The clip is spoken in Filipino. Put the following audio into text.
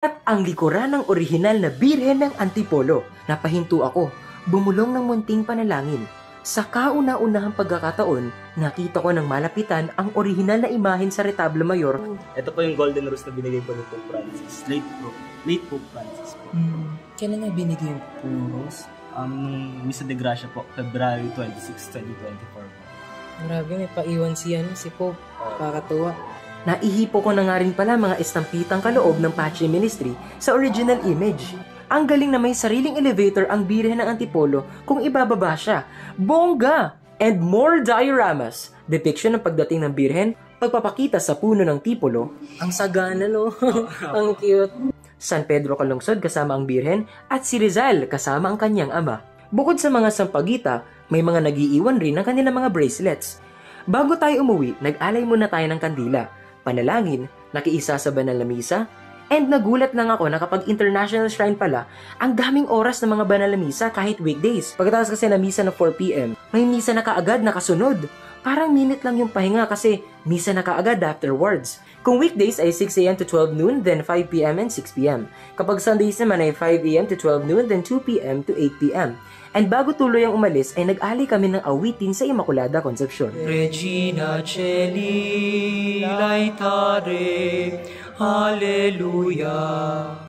At ang likuran ng orihinal na Birhen ng Antipolo. Napahinto ako, bumulong ng munting panalangin. Sa kauna-unahang pagkakataon, nakita ko ng malapitan ang orihinal na imahen sa Retablo Mayor. Ito po yung golden rose na binigay po ni Pope Francis. Late Pope Francis po. Kailan na binigay yung rose? Nung Misa de Gracia po, February 26, 2024. Grabe, may paiwan si Pope. Kakatuwa. Naihipo ko na nga rin pala mga estampitang kaloob ng Pace Ministry sa original image. Ang galing na may sariling elevator ang Birhen ng Antipolo kung ibababa siya. Bongga! And more dioramas. Depiction ng pagdating ng Birhen, pagpapakita sa puno ng Tipolo. Ang sagana, no? Ang cute. San Pedro Calungsod kasama ang Birhen at si Rizal kasama ang kanyang ama. Bukod sa mga sampagita, may mga nagiiwan rin ng kanilang mga bracelets. Bago tayo umuwi, nag-alay muna tayo ng kandila, panalangin, nakiisa sa banal na misa, and nagulat lang ako na kapag international shrine pala, ang daming oras ng mga banal na misa kahit weekdays. Pagkatapos kasi na misa na 4 p.m, may misa na kaagad nakasunod. Parang minute lang yung pahinga kasi misa na kaagad afterwards. Kung weekdays ay 6 a.m. to 12 noon, then 5 p.m. and 6 p.m. Kapag Sundays naman ay 5 a.m. to 12 noon, then 2 p.m. to 8 p.m. And bago tuloy ang umalis ay nag-ali kami ng awitin sa Immaculada Concepcion. Regina Caeli, laetare, Hallelujah.